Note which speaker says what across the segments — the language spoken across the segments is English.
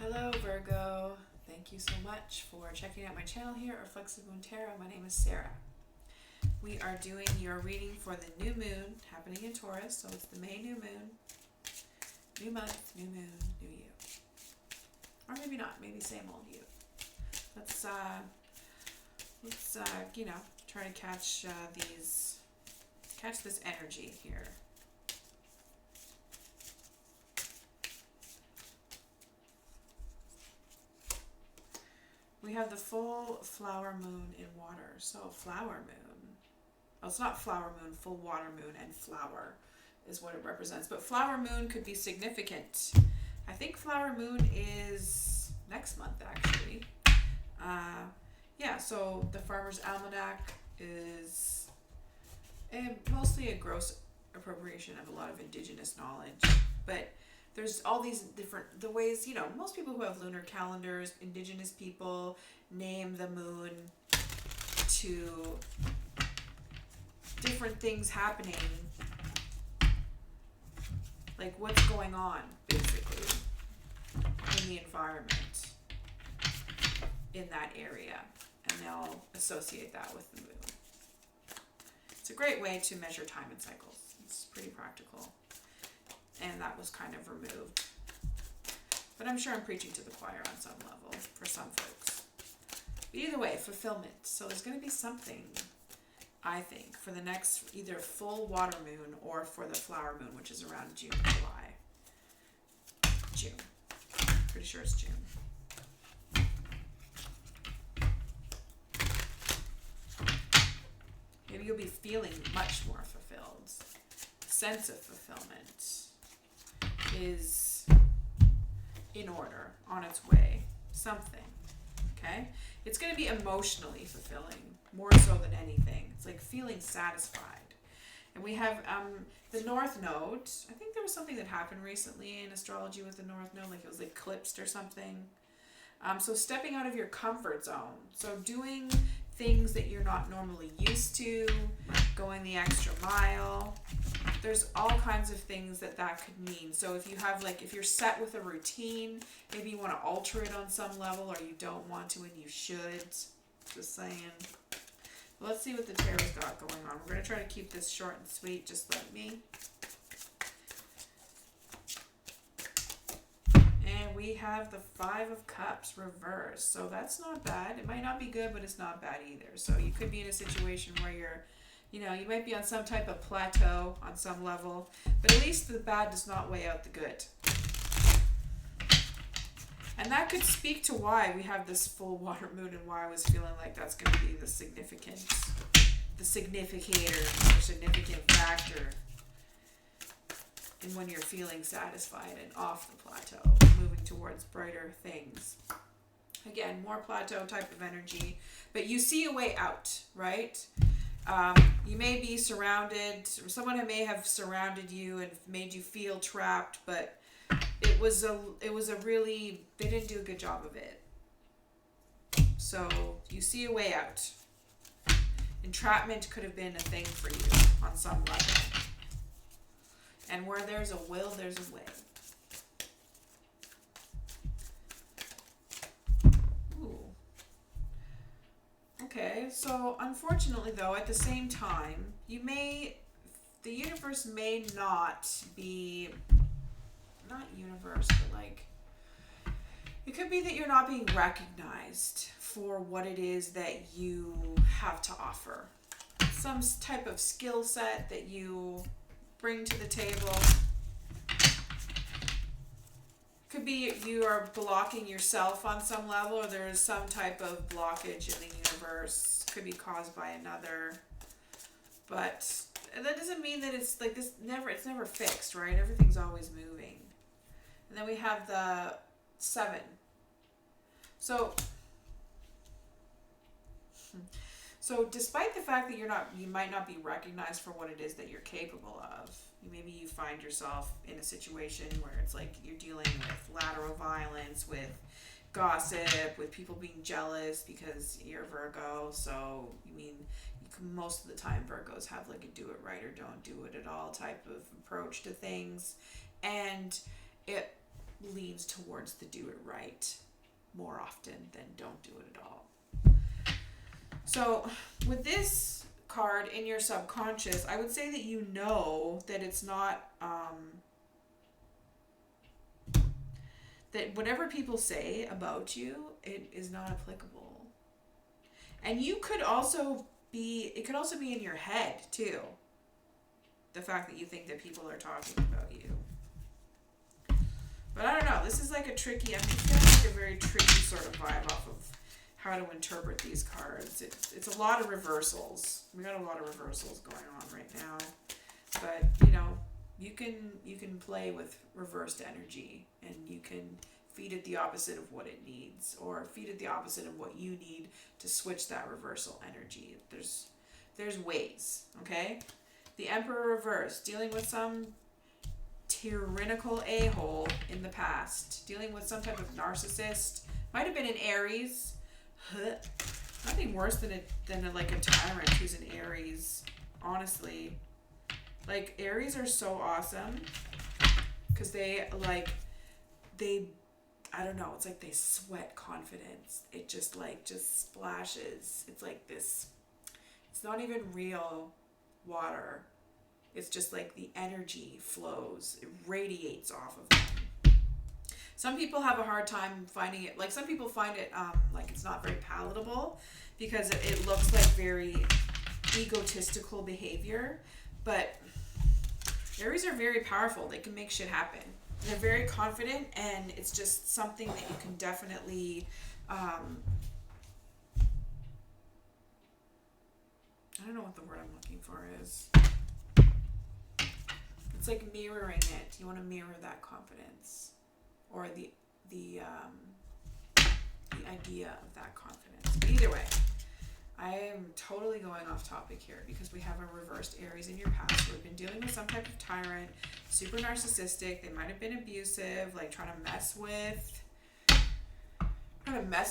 Speaker 1: Hello Virgo, thank you so much for checking out my channel here at Reflexive Moon Tarot. My name is Sarah. We are doing your reading for the new moon happening in Taurus, so it's the May new moon, new month, new moon, new you. Or maybe not, maybe same old you. Let's try to catch this energy here. We have the full flower moon in water. So flower moon. Oh, it's not flower moon, full water moon, and flower is what it represents. But flower moon could be significant. I think flower moon is next month actually. So the Farmer's Almanac is mostly a gross appropriation of a lot of indigenous knowledge. But there's all these the ways, most people who have lunar calendars, indigenous people, name the moon to different things happening, like what's going on, basically, in the environment in that area, and they'll associate that with the moon. It's a great way to measure time and cycles. It's pretty practical. And that was kind of removed. But I'm sure I'm preaching to the choir on some level for some folks. But either way, fulfillment. So there's going to be something, I think, for the next either full water moon or for the flower moon, which is around June, July. June. Pretty sure it's June. Maybe you'll be feeling much more fulfilled. Sense of fulfillment is in order, on its way, something, okay? It's going to be emotionally fulfilling, more so than anything. It's like feeling satisfied. And we have the North Node. I think there was something that happened recently in astrology with the North Node, like it was eclipsed or something. So stepping out of your comfort zone. So doing things that you're not normally used to, going the extra mile. There's all kinds of things that could mean. So if you have if you're set with a routine, maybe you want to alter it on some level, or you don't want to and you should. Just saying. Let's see what the tarot's got going on. We're going to try to keep this short and sweet, just like me. And we have the Five of Cups reversed. So that's not bad. It might not be good, but it's not bad either. So you could be in a situation where you're, you might be on some type of plateau on some level, but at least the bad does not weigh out the good. And that could speak to why we have this full water moon and why I was feeling like that's going to be the significator or significant factor in when you're feeling satisfied and off the plateau, moving towards brighter things. Again, more plateau type of energy, but you see a way out, right? You may be surrounded, or someone may have surrounded you and made you feel trapped, but it was a really, they didn't do a good job of it. So you see a way out. Entrapment could have been a thing for you on some level. And where there's a will, there's a way. Ooh. Okay, so unfortunately though, at the same time, the universe may not be, not universe, but it could be that you're not being recognized for what it is that you have to offer. Some type of skill set that you bring to the table. Could be you are blocking yourself on some level, or there is some type of blockage in the universe. Could be caused by another. But that doesn't mean that it's like this it's never fixed, right? Everything's always moving. And then we have the 7. So despite the fact that you might not be recognized for what it is that you're capable of, maybe you find yourself in a situation where it's like you're dealing with lateral violence, with gossip, with people being jealous because you're Virgo. So, most of the time Virgos have a do it right or don't do it at all type of approach to things. And leans towards the do it right more often than don't do it at all. So with this card in your subconscious, I would say that you know that it's not, that whatever people say about you, it is not applicable. And you could also be, it could also be in your head too. The fact that you think that people are talking about you. But I don't know, this is like a tricky, I'm feeling like a very tricky sort of vibe off of how to interpret these cards. It's a lot of reversals. We got a lot of reversals going on right now. But, you know, you can play with reversed energy, and you can feed it the opposite of what it needs, or feed it the opposite of what you need to switch that reversal energy. There's ways, okay? The Emperor reversed, dealing with some tyrannical a-hole in the past, dealing with some type of narcissist, might have been an Aries. Nothing worse than like a tyrant who's an Aries, honestly. Like, Aries are so awesome because they I don't know, it's like they sweat confidence. It just splashes. It's like this, it's not even real water. It's just like the energy flows. It radiates off of them. Some people have a hard time finding it. Like, some people find it like it's not very palatable because it looks like very egotistical behavior. But Aries are very powerful. They can make shit happen. They're very confident, and it's just something that you can definitely I don't know what the word I'm looking for is. It's like mirroring it. You want to mirror that confidence, or the idea of that confidence. But either way, I am totally going off topic here because we have a reversed Aries in your past who have been dealing with some type of tyrant, super narcissistic. They might have been abusive, like trying to mess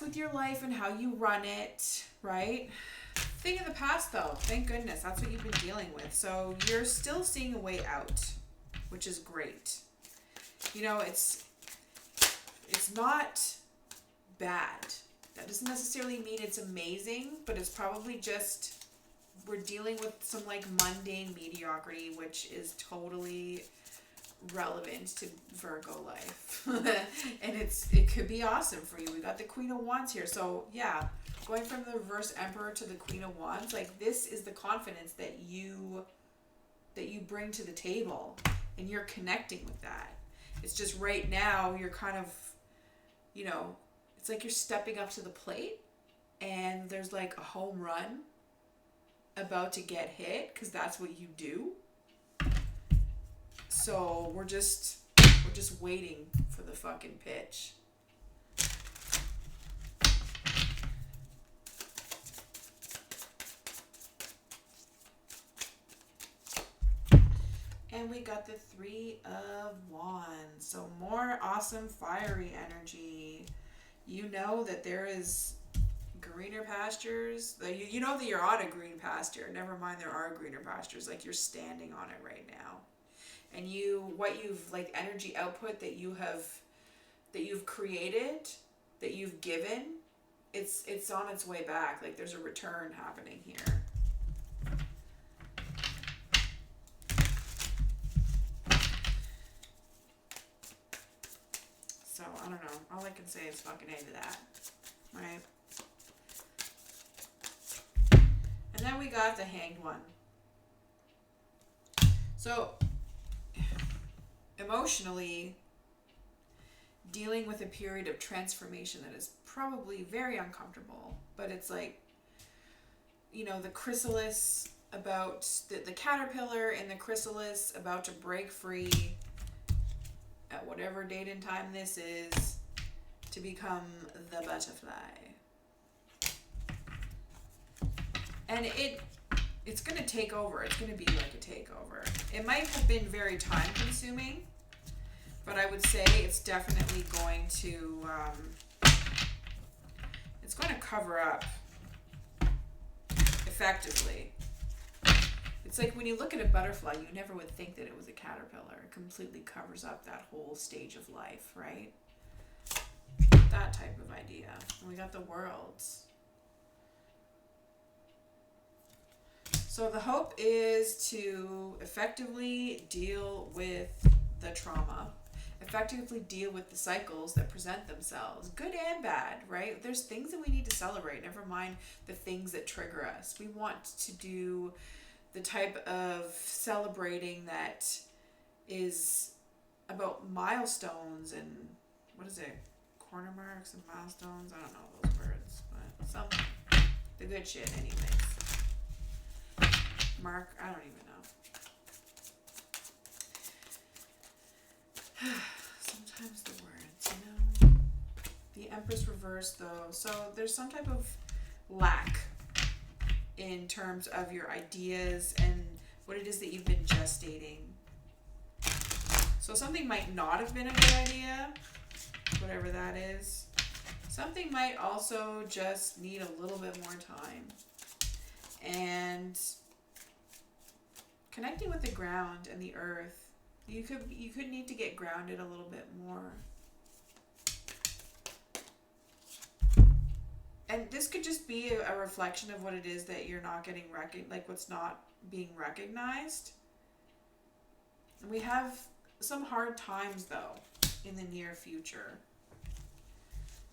Speaker 1: with your life and how you run it, right? Thing in the past, though, thank goodness, that's what you've been dealing with. So you're still seeing a way out, which is great. You know, it's not bad. That doesn't necessarily mean it's amazing, but it's probably just, we're dealing with some like mundane mediocrity, which is totally relevant to Virgo life. And it could be awesome for you. We got the Queen of Wands here. So yeah, going from the reverse Emperor to the Queen of Wands, like, this is the confidence that you bring to the table, and you're connecting with that. It's just right now you're kind of, you know, it's like you're stepping up to the plate, and there's like a home run about to get hit, because that's what you do. So we're just waiting for the fucking pitch. And we got the Three of Wands. So more awesome fiery energy. You know that there is greener pastures. You know that you're on a green pasture. Never mind, there are greener pastures. Like, you're standing on it right now. And what you've, like, energy output that you've created, that you've given, it's on its way back. Like, there's a return happening here. So, I don't know. All I can say is fucking A to that. Right? And then we got the Hanged One. So, emotionally, dealing with a period of transformation that is probably very uncomfortable. But it's like, you know, the chrysalis about, the caterpillar in the chrysalis about to break free at whatever date and time this is, to become the butterfly. And it's going to take over. It's going to be like a takeover. It might have been very time consuming, but I would say it's definitely going to, it's going to cover up effectively. It's like when you look at a butterfly, you never would think that it was a caterpillar. It completely covers up that whole stage of life, right? That type of idea. And we got the worlds. So the hope is to effectively deal with the trauma, effectively deal with the cycles that present themselves, good and bad, right? There's things that we need to celebrate, never mind the things that trigger us. We want to do the type of celebrating that is about milestones and, what is it, corner marks and milestones? I don't know those words, but some, the good shit anyways. Mark, I don't even know. Sometimes the words, you know. The Empress reverse though, so there's some type of lack in terms of your ideas and what it is that you've been gestating. So something might not have been a good idea, whatever that is. Something might also just need a little bit more time. And connecting with the ground and the earth, you could need to get grounded a little bit more. And this could just be a reflection of what it is that you're not getting like what's not being recognized. And we have some hard times though in the near future.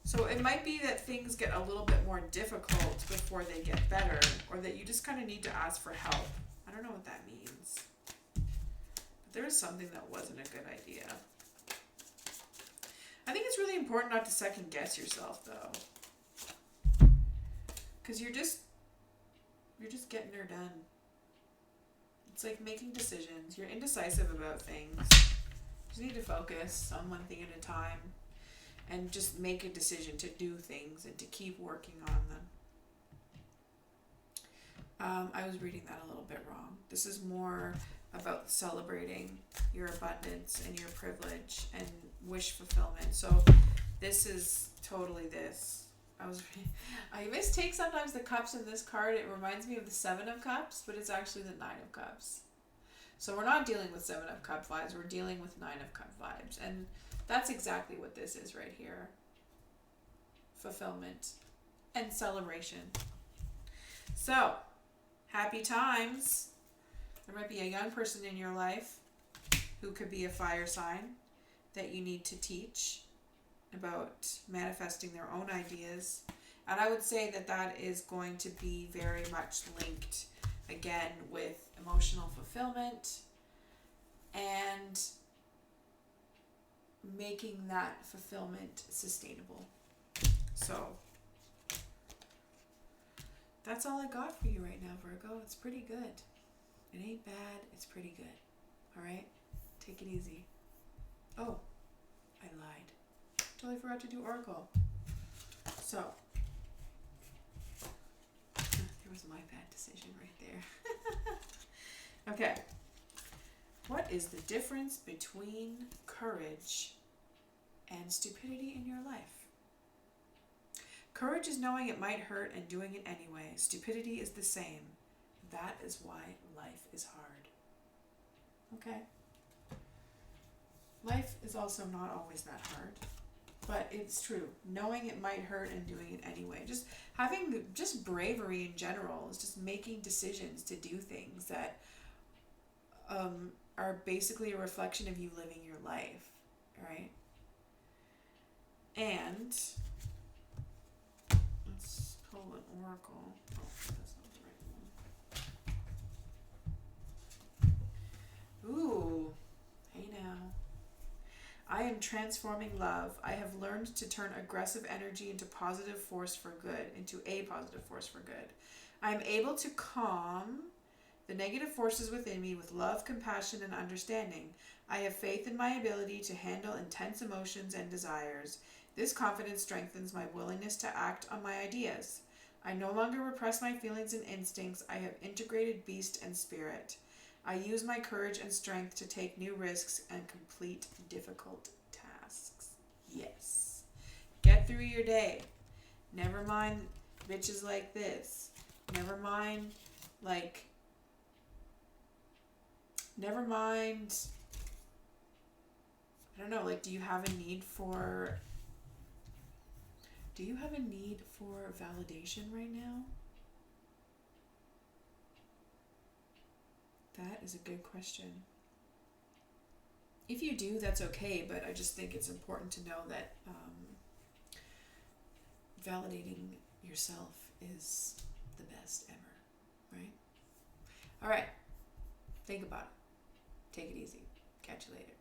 Speaker 1: So it might be that things get a little bit more difficult before they get better, or that you just kind of need to ask for help. I don't know what that means. But there is something that wasn't a good idea. I think it's really important not to second guess yourself though. Because you're just getting her done. It's like making decisions. You're indecisive about things. You just need to focus on one thing at a time and just make a decision to do things and to keep working on them. I was reading that a little bit wrong. This is more about celebrating your abundance and your privilege and wish fulfillment. So this is totally this. I mistake sometimes the cups in this card. It reminds me of the 7 of Cups, but it's actually the 9 of Cups. So we're not dealing with 7 of Cup vibes. We're dealing with 9 of Cup vibes. And that's exactly what this is right here. Fulfillment and celebration. So, happy times. There might be a young person in your life who could be a fire sign that you need to teach about manifesting their own ideas. And I would say that that is going to be very much linked again with emotional fulfillment and making that fulfillment sustainable. So that's all I got for you right now, Virgo. It's pretty good. It ain't bad. It's pretty good. All right? Take it easy. Oh, I lied. Totally forgot to do Oracle. So, there was my bad decision right there. Okay. What is the difference between courage and stupidity in your life? Courage is knowing it might hurt and doing it anyway. Stupidity is the same. That is why life is hard. Okay? Life is also not always that hard. But it's true. Knowing it might hurt and doing it anyway. Just having just bravery in general is just making decisions to do things that are basically a reflection of you living your life, right? And let's pull an oracle. Oh, that's not the right one. Ooh, hey now. I am transforming love. I have learned to turn aggressive energy into a positive force for good. I am able to calm the negative forces within me with love, compassion, and understanding. I have faith in my ability to handle intense emotions and desires. This confidence strengthens my willingness to act on my ideas. I no longer repress my feelings and instincts. I have integrated beast and spirit. I use my courage and strength to take new risks and complete difficult tasks. Yes. Get through your day. Never mind bitches like this. Never mind, like, never mind. I don't know, like, do you have a need for validation right now? That is a good question. If you do, that's okay, but I just think it's important to know that validating yourself is the best ever, right? All right, think about it. Take it easy. Catch you later.